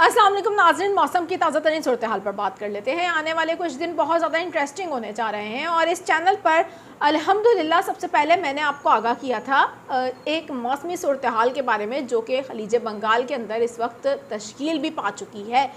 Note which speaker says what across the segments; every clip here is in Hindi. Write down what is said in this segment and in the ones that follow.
Speaker 1: अस्सलाम वालेकुम नाज़रीन, मौसम की ताज़ा तरीन सूरत हाल पर बात कर लेते हैं। आने वाले कुछ दिन बहुत ज़्यादा इंटरेस्टिंग होने जा रहे हैं और इस चैनल पर अल्हम्दुलिल्लाह सबसे पहले मैंने आपको आगाह किया था एक मौसमी सूरत हाल के बारे में जो कि खलीज बंगाल के अंदर इस वक्त तश्कील भी पा चुकी है।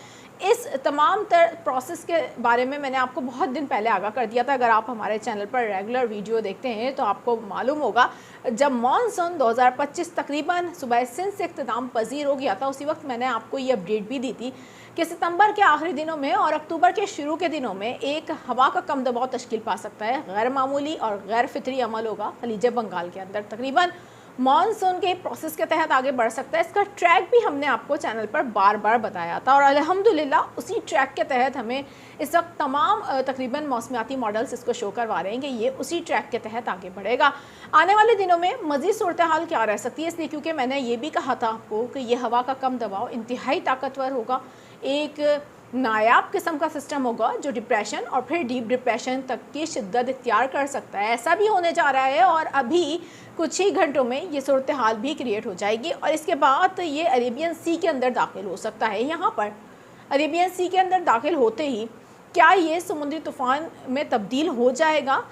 Speaker 1: इस तमाम प्रोसेस के बारे में मैंने आपको बहुत दिन पहले आगाह कर दिया था। अगर आप हमारे चैनल पर रेगुलर वीडियो देखते हैं तो आपको मालूम होगा, जब मानसून 2025 तकरीबन सुबह सिंध से इख्तिताम पजीर हो गया था, उसी वक्त मैंने आपको ये अपडेट भी दी थी कि सितंबर के आखिरी दिनों में और अक्टूबर के शुरू के दिनों में एक हवा का कम दबाव तश्कील पा सकता है। गैर मामूली और गैर फितरी अमल होगा खलीज बंगाल के अंदर, तकरीबन मानसून के प्रोसेस के तहत आगे बढ़ सकता है। इसका ट्रैक भी हमने आपको चैनल पर बार बार बताया था और अल्हम्दुलिल्लाह उसी ट्रैक के तहत हमें इस वक्त तमाम तकरीबन मौसमियाती मॉडल्स इसको शो करवा रहे हैं कि ये उसी ट्रैक के तहत आगे बढ़ेगा। आने वाले दिनों में मज़ीद सूरत हाल क्या रह सकती है, इसलिए क्योंकि मैंने ये भी कहा था आपको कि ये हवा का कम दबाव इंतहाई ताकतवर होगा, एक नायाब किस्म का सिस्टम होगा जो डिप्रेशन और फिर डीप डिप्रेशन तक की शिद्दत इख्तियार कर सकता है। ऐसा भी होने जा रहा है और अभी कुछ ही घंटों में ये सूरत हाल भी क्रिएट हो जाएगी और इसके बाद ये अरेबियन सी के अंदर दाखिल हो सकता है। यहाँ पर अरेबियन सी के अंदर दाखिल होते ही क्या ये समुद्री तूफ़ान में तब्दील हो जाएगा,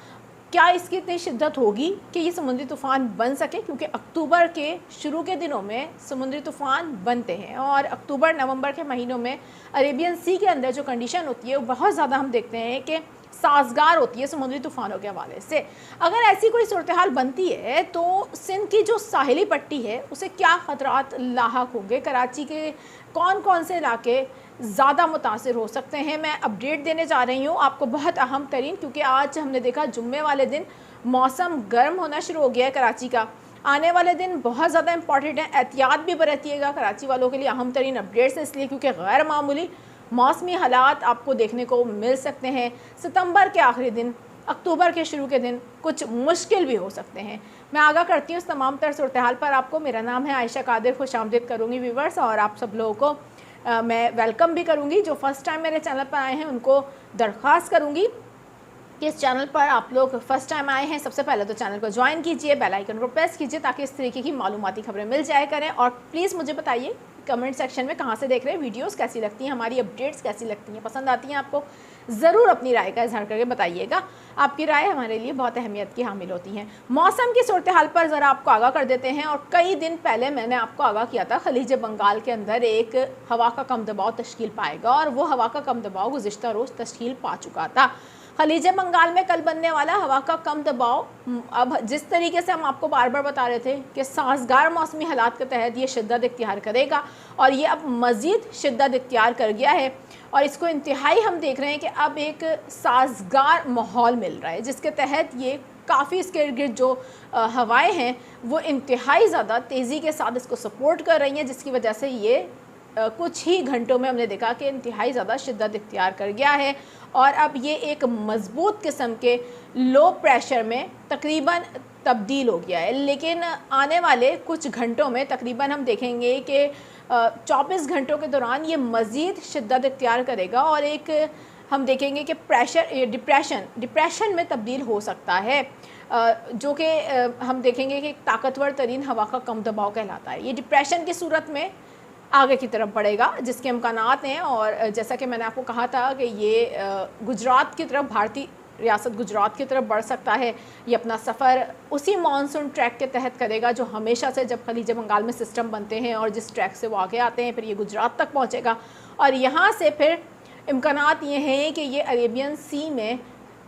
Speaker 1: क्या इसकी इतनी शिद्दत होगी कि ये समुद्री तूफ़ान बन सके, क्योंकि अक्टूबर के शुरू के दिनों में समुद्री तूफ़ान बनते हैं और अक्टूबर नवंबर के महीनों में अरेबियन सी के अंदर जो कंडीशन होती है वो बहुत ज़्यादा हम देखते हैं कि साजगार होती है समुद्री तूफ़ानों के हवाले से। अगर ऐसी कोई सूरत हाल बनती है तो सिंध की जो साहिली पट्टी है उसे क्या ख़तरात लाहक होंगे, कराची के कौन कौन से इलाके ज़्यादा मुतासिर हो सकते हैं, मैं अपडेट देने जा रही हूँ आपको बहुत अहम तरीन, क्योंकि आज हमने देखा जुम्मे वाले दिन मौसम गर्म होना शुरू हो गया है कराची का। आने वाले दिन बहुत ज़्यादा इंपॉर्टेंट है, एहतियात भी बरतिएगा कराची वालों के लिए। अहम तरीन अपडेट्स इसलिए क्योंकि गैर मामूली मौसमी हालात आपको देखने को मिल सकते हैं। सितंबर के आखिरी दिन, अक्टूबर के शुरू के दिन कुछ मुश्किल भी हो सकते हैं। मैं आगाह करती हूँ इस तमाम तर सूरत हाल पर आपको। मेरा नाम है आयशा कादिर, खुशामदीद करूँगी व्यूवर्स और आप सब लोगों को मैं वेलकम भी करूँगी। जो फ़र्स्ट टाइम मेरे चैनल पर आए हैं उनको दरख्वास्त करूँगी कि इस चैनल पर आप लोग फर्स्ट टाइम आए हैं, सबसे पहले तो चैनल को ज्वाइन कीजिए, बेल आइकन को प्रेस कीजिए ताकि इस तरीके की मालूमाती खबरें मिल जाया करें। और प्लीज़ मुझे बताइए कमेंट सेक्शन में कहाँ से देख रहे हैं, वीडियोस कैसी लगती हैं, हमारी अपडेट्स कैसी लगती हैं, पसंद आती हैं आपको। ज़रूर अपनी राय का इजहार करके बताइएगा, आपकी राय हमारे लिए बहुत अहमियत की हामिल होती हैं। मौसम की सूरत हाल पर ज़रा आपको आगाह कर देते हैं और कई दिन पहले मैंने आपको आगाह किया था खलीज बंगाल के अंदर एक हवा का कम दबाव तश्कील पाएगा और वो हवा का कम दबाव गुज़िश्ता रोज़ तश्कील पा चुका था। खलीज बंगाल में कल बनने वाला हवा का कम दबाव, अब जिस तरीके से हम आपको बार बार बता रहे थे कि साजगार मौसमी हालात के तहत ये शिद्दत इख्तियार करेगा और ये अब मज़ीद शिद्दत इख्तियार कर गया है और इसको इंतहाई हम देख रहे हैं कि अब एक साजगार माहौल मिल रहा है जिसके तहत ये काफ़ी इसके इर्द गिर्द जो हवाएँ हैं वो इंतहाई ज़्यादा तेज़ी के साथ इसको सपोर्ट कर रही हैं, जिसकी वजह से ये कुछ ही घंटों में हमने देखा कि इंतहाई ज़्यादा शिद्दत इख्तियार कर गया है और अब ये एक मज़बूत किस्म के लो प्रेशर में तकरीबन तब्दील हो गया है। लेकिन आने वाले कुछ घंटों में तकरीबन हम देखेंगे कि 24 घंटों के दौरान ये मज़ीद शिद्दत इख्तियार करेगा और एक हम देखेंगे कि प्रेशर डिप्रेशन में तब्दील हो सकता है, जो कि हम देखेंगे कि एक ताकतवर तरीन हवा का कम दबाव कहलाता है। ये डिप्रेशन की सूरत में आगे की तरफ बढ़ेगा जिसके इम्कानात हैं और जैसा कि मैंने आपको कहा था कि ये गुजरात की तरफ, भारतीय रियासत गुजरात की तरफ बढ़ सकता है। ये अपना सफ़र उसी मानसून ट्रैक के तहत करेगा जो हमेशा से जब खलीज बंगाल में सिस्टम बनते हैं और जिस ट्रैक से वो आगे आते हैं फिर ये गुजरात तक पहुँचेगा और यहाँ से फिर इम्कानात ये हैं कि ये अरेबियन सी में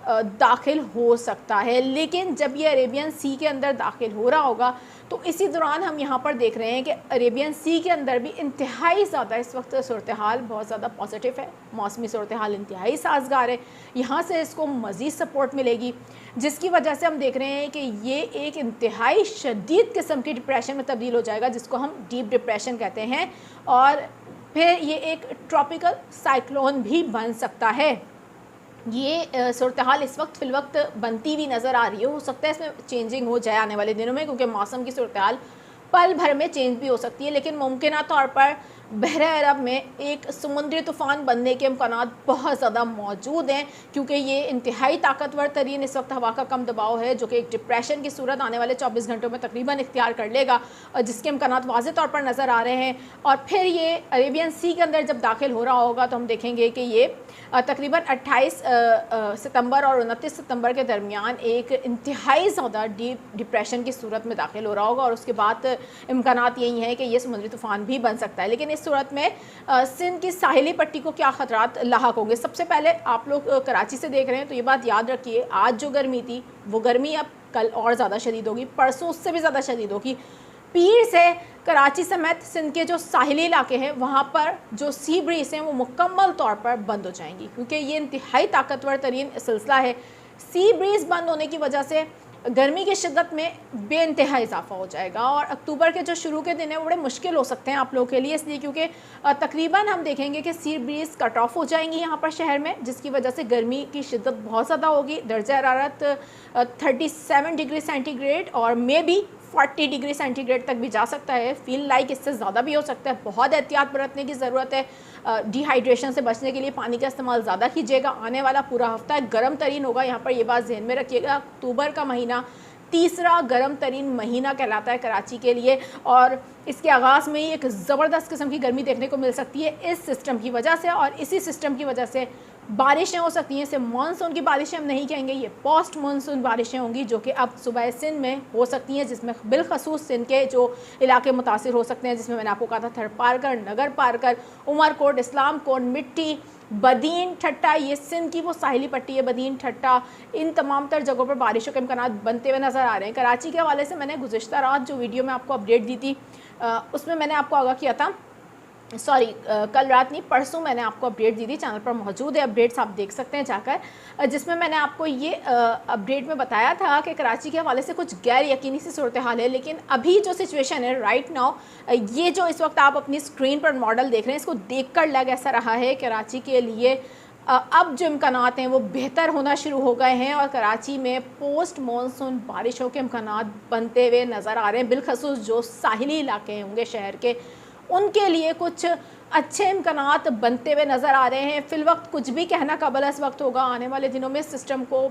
Speaker 1: दाखिल हो सकता है। लेकिन जब ये अरेबियन सी के अंदर दाखिल हो रहा होगा तो इसी दौरान हम यहाँ पर देख रहे हैं कि अरेबियन सी के अंदर भी इंतहाई ज़्यादा इस वक्त सूरत हाल बहुत ज़्यादा पॉजिटिव है, मौसमी सूरत हाल इंतहाई साजगार है। यहाँ से इसको मज़ीद सपोर्ट मिलेगी जिसकी वजह से हम देख रहे हैं कि ये एक इंतहाई शदीद किस्म की डिप्रेशन में तब्दील हो जाएगा जिसको हम डीप डिप्रेशन कहते हैं और फिर ये एक ट्रॉपिकल साइक्लोन भी बन सकता है। ये सूरत हाल इस वक्त फ़िलवक्त बनती हुई नज़र आ रही है, हो सकता है इसमें चेंजिंग हो जाए आने वाले दिनों में क्योंकि मौसम की सूरत हाल पल भर में चेंज भी हो सकती है, लेकिन मुमकिन तौर पर बहरा अरब में एक समुद्री तूफ़ान बनने के इम्कानात बहुत ज़्यादा मौजूद हैं, क्योंकि ये इंतहाई ताकतवर तरीन इस वक्त हवा का कम दबाव है जो कि एक डिप्रेशन की सूरत आने वाले 24 घंटों में तकरीबन इख्तियार कर लेगा, और जिसके इम्कानात वाज़े तौर पर नज़र आ रहे हैं। और फिर ये अरेबियन सी के अंदर जब दाखिल हो रहा होगा तो हम देखेंगे कि ये तकरीबन 28 सितंबर और 29 सितंबर के दरमियान एक इंतहाई ज़्यादा डीप डिप्रेशन की सूरत में दाखिल हो रहा होगा, और उसके बाद इम्कानात यही हैं कि ये समुद्री तूफ़ान भी बन सकता है। लेकिन इस सूरत में सिंध की साहिली पट्टी को क्या ख़तरात लाहक होंगे? सबसे पहले आप लोग कराची से देख रहे हैं तो ये बात याद रखिए, आज जो गर्मी थी वो गर्मी अब कल और ज़्यादा शदीद होगी, परसों उससे भी ज़्यादा शदीद होगी। पीर से कराची समेत सिंध के जो साहिली इलाके हैं वहाँ पर जो सी ब्रीज हैं वो मुकम्मल तौर पर बंद हो जाएंगी, क्योंकि ये इंतहाई ताकतवर तरीन सिलसिला है। सी ब्रीज बंद होने की वजह से गर्मी की शिद्दत में बेइंतहा इजाफा हो जाएगा, और अक्टूबर के जो शुरू के दिन हैं वो बड़े मुश्किल हो सकते हैं आप लोगों के लिए, इसलिए क्योंकि तकरीबन हम देखेंगे कि सी ब्रीज कट ऑफ हो जाएंगी यहाँ पर शहर में, जिसकी वजह से गर्मी की शिद्दत बहुत ज़्यादा होगी। दर्जा हरारत 37 डिग्री सेंटीग्रेड और मे बी 40 डिग्री सेंटीग्रेड तक भी जा सकता है, फील लाइक इससे ज़्यादा भी हो सकता है। बहुत एहतियात बरतने की ज़रूरत है। डिहाइड्रेशन से बचने के लिए पानी का इस्तेमाल ज़्यादा कीजिएगा। आने वाला पूरा हफ्ता गर्म तरीन होगा, यहाँ पर ये बात जहन में रखिएगा। अक्टूबर का महीना तीसरा गर्म तरीन महीना कहलाता है कराची के लिए, और इसके आगाज़ में ही एक ज़बरदस्त किस्म की गर्मी देखने को मिल सकती है इस सिस्टम की वजह से, और इसी सिस्टम की वजह से बारिशें हो सकती हैं। इसे मानसून की बारिशें हम नहीं कहेंगे, ये पोस्ट मानसून बारिशें होंगी जो कि अब सुबह सिंध में हो सकती हैं, जिसमें बिलखसूस सिंध के जो इलाके मुतासिर हो सकते हैं, जिसमें मैंने आपको कहा था थर पारकर, नगर पारकर, उमरकोट, इस्लाम कोट, मिट्टी, बदीन ठट्टा, ये सिंध की वो साहिली पट्टी है बदीन ठट्टा, इन तमाम तर जगहों पर बारिशों के इम्कान बनते हुए नज़र आ रहे हैं। कराची के हवाले से मैंने गुज़िश्ता रात जो वीडियो में आपको अपडेट दी थी उसमें मैंने आपको आगाह किया था, सॉरी कल रात नहीं परसों मैंने आपको अपडेट दी थी, चैनल पर मौजूद है, अपडेट्स आप देख सकते हैं जाकर, जिसमें मैंने आपको ये अपडेट में बताया था कि कराची के हवाले से कुछ गैर यकीनी सी सूरत हाल है। लेकिन अभी जो सिचुएशन है राइट नाउ, ये जो इस वक्त आप अपनी स्क्रीन पर मॉडल देख रहे हैं, इसको देख कर लग ऐसा रहा है कराची के लिए अब जो इम्कानात हैं वो बेहतर होना शुरू हो गए हैं, और कराची में पोस्ट मानसून बारिशों के इम्कानात बनते हुए नज़र आ रहे हैं। बिलखसूस जो साहिली इलाके होंगे शहर के, उनके लिए कुछ अच्छे इम्कानात बनते हुए नज़र आ रहे हैं। फ़िल वक्त कुछ भी कहना कबल इस वक्त होगा, आने वाले दिनों में सिस्टम को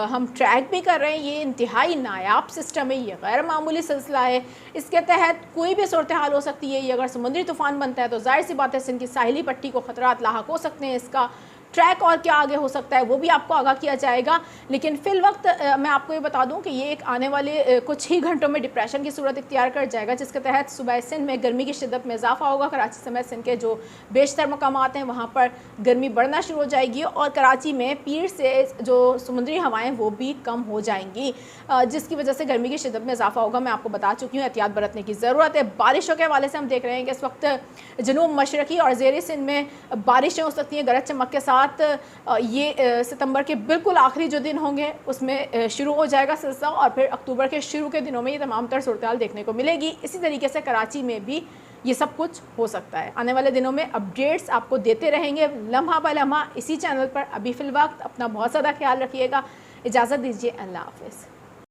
Speaker 1: हम ट्रैक भी कर रहे हैं। ये इंतहाई नायाब सिस्टम है, ये गैर मामूली सिलसिला है, इसके तहत कोई भी सूरत हाल हो सकती है। ये अगर समुद्री तूफ़ान बनता है तो जाहिर सी बात है सिंध की साहिली पट्टी को ख़तरात लाहक हो सकते हैं। इसका ट्रैक और क्या आगे हो सकता है वो भी आपको आगाह किया जाएगा। लेकिन फ़िल वक्त मैं आपको ये बता दूं कि ये एक आने वाले कुछ ही घंटों में डिप्रेशन की सूरत इख्तियार कर जाएगा, जिसके तहत सुबह सिंध में गर्मी की शिद्दत में इजाफा होगा। कराची समेत सिंध के जो बेशतर मकामात हैं वहाँ पर गर्मी बढ़ना शुरू हो जाएगी, और कराची में पीर से जो समुद्री हवाएँ वो भी कम हो जाएंगी, जिसकी वजह से गर्मी की शिद्दत में इजाफा होगा। मैं आपको बता चुकी हूँ, एहतियात बरतने की ज़रूरत है। बारिशों के हवाले से हम देख रहे हैं कि इस वक्त जनूब मशरक़ी और ज़ेरी सिंध में बारिशें हो सकती हैं गरज चमक के साथ। ये सितंबर के बिल्कुल आखिरी जो दिन होंगे उसमें शुरू हो जाएगा सिलसिला, और फिर अक्टूबर के शुरू के दिनों में ये तमाम तर सूरत देखने को मिलेगी। इसी तरीके से कराची में भी ये सब कुछ हो सकता है। आने वाले दिनों में अपडेट्स आपको देते रहेंगे लम्हा ब लम्हा इसी चैनल पर। अभी फ़िल वक्त अपना बहुत ज़्यादा ख्याल रखिएगा। इजाज़त दीजिए, अल्लाह हाफ़िज़।